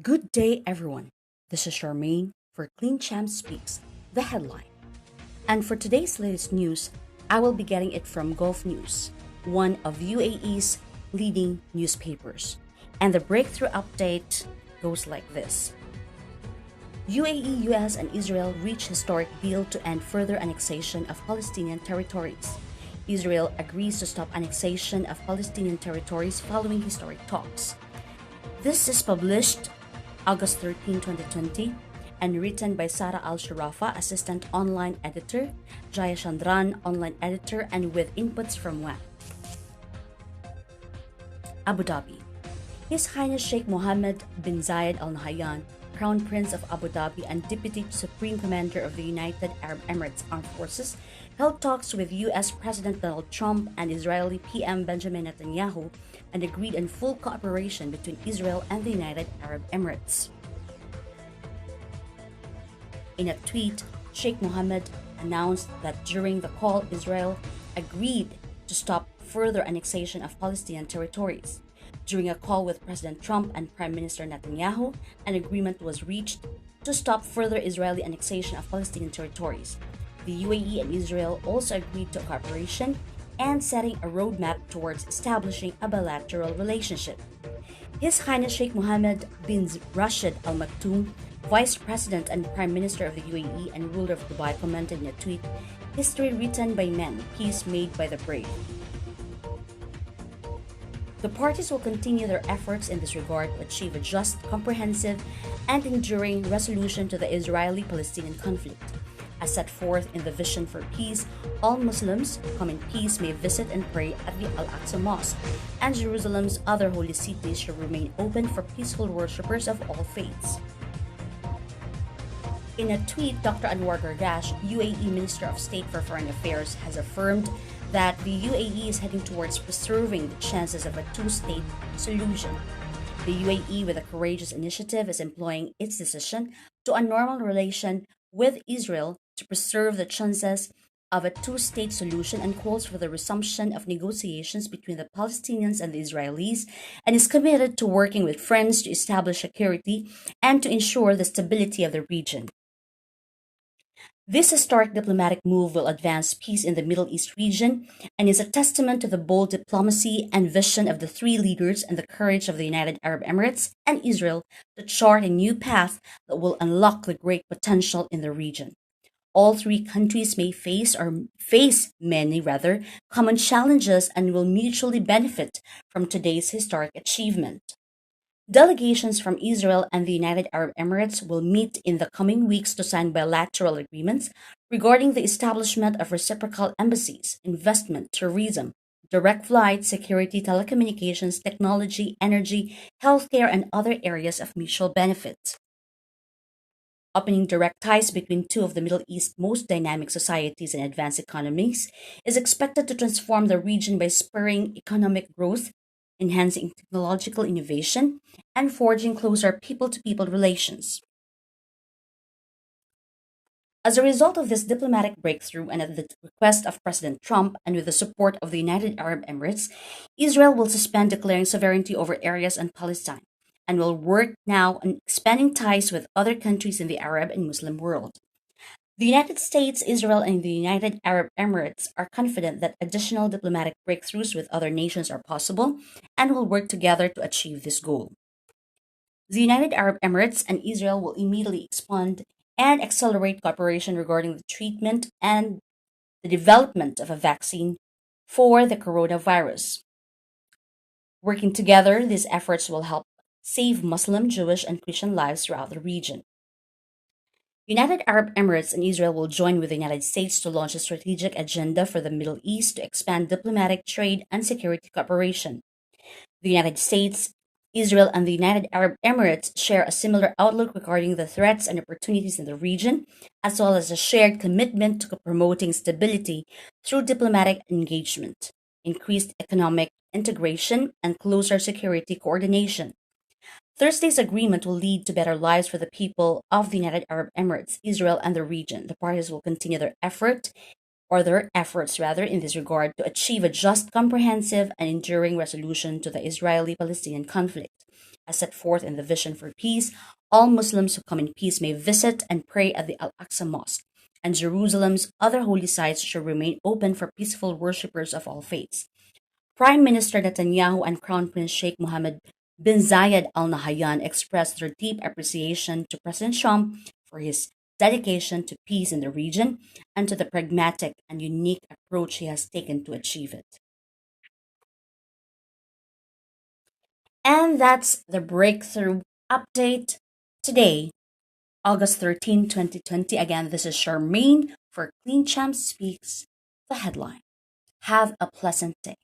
Good day, everyone. This is Charmaine for ClintChamSpeaks, the headline. And for today's latest news, I will be getting it from Gulf News, one of UAE's leading newspapers. And the breakthrough update goes like this: UAE, US, and Israel reach historic deal to end further annexation of Palestinian territories. Israel agrees to stop annexation of Palestinian territories following historic talks. This is published August 13, 2020, and written by Sara Shurafa, assistant online editor, Jaya Chandran, online editor, and with inputs from WAM. Abu Dhabi. His Highness Sheikh Mohammed bin Zayed Al Nahyan, Crown Prince of Abu Dhabi and Deputy Supreme Commander of the United Arab Emirates Armed Forces, held talks with US President Donald Trump and Israeli PM Benjamin Netanyahu and agreed on full cooperation between Israel and the United Arab Emirates. In a tweet, Sheikh Mohammed announced that during the call, Israel agreed to stop further annexation of Palestinian territories. During a call with President Trump and Prime Minister Netanyahu, an agreement was reached to stop further Israeli annexation of Palestinian territories. The UAE and Israel also agreed to cooperation and setting a roadmap towards establishing a bilateral relationship. His Highness Sheikh Mohammed bin Rashid Al Maktoum, Vice President and Prime Minister of the UAE and ruler of Dubai, commented in a tweet, "History written by men, peace made by the brave." The parties will continue their efforts in this regard to achieve a just, comprehensive, and enduring resolution to the Israeli-Palestinian conflict. As set forth in the Vision for Peace, all Muslims who come in peace may visit and pray at the Al-Aqsa Mosque, and Jerusalem's other holy cities shall remain open for peaceful worshippers of all faiths. In a tweet, Dr. Anwar Gargash, UAE Minister of State for Foreign Affairs, has affirmed that the UAE is heading towards preserving the chances of a two-state solution. The UAE, with a courageous initiative, is employing its decision to a normal relation with Israel to preserve the chances of a two-state solution and calls for the resumption of negotiations between the Palestinians and the Israelis, and is committed to working with friends to establish security and to ensure the stability of the region. This historic diplomatic move will advance peace in the Middle East region and is a testament to the bold diplomacy and vision of the three leaders and the courage of the United Arab Emirates and Israel to chart a new path that will unlock the great potential in the region. All three countries may face many common challenges and will mutually benefit from today's historic achievement. Delegations from Israel and the United Arab Emirates will meet in the coming weeks to sign bilateral agreements regarding the establishment of reciprocal embassies, investment, tourism, direct flights, security, telecommunications, technology, energy, healthcare, and other areas of mutual benefit. Opening direct ties between two of the Middle East's most dynamic societies and advanced economies is expected to transform the region by spurring economic growth, enhancing technological innovation, and forging closer people-to-people relations. As a result of this diplomatic breakthrough and at the request of President Trump and with the support of the United Arab Emirates, Israel will suspend declaring sovereignty over areas in Palestine and will work now on expanding ties with other countries in the Arab and Muslim world. The United States, Israel, and the United Arab Emirates are confident that additional diplomatic breakthroughs with other nations are possible and will work together to achieve this goal. The United Arab Emirates and Israel will immediately expand and accelerate cooperation regarding the treatment and the development of a vaccine for the coronavirus. Working together, these efforts will help save Muslim, Jewish, and Christian lives throughout the region. United Arab Emirates and Israel will join with the United States to launch a strategic agenda for the Middle East to expand diplomatic, trade, and security cooperation. The United States, Israel, and the United Arab Emirates share a similar outlook regarding the threats and opportunities in the region, as well as a shared commitment to promoting stability through diplomatic engagement, increased economic integration, and closer security coordination. Thursday's agreement will lead to better lives for the people of the United Arab Emirates, Israel, and the region. The parties will continue their efforts in this regard to achieve a just, comprehensive, and enduring resolution to the Israeli-Palestinian conflict. As set forth in the Vision for Peace, all Muslims who come in peace may visit and pray at the Al Aqsa Mosque, and Jerusalem's other holy sites should remain open for peaceful worshippers of all faiths. Prime Minister Netanyahu and Crown Prince Sheikh Mohammed bin Zayed Al Nahyan expressed their deep appreciation to President Trump for his dedication to peace in the region and to the pragmatic and unique approach he has taken to achieve it. And that's the breakthrough update today, August 13, 2020. Again, this is Charmaine for ClintChamSpeaks, the headline. Have a pleasant day.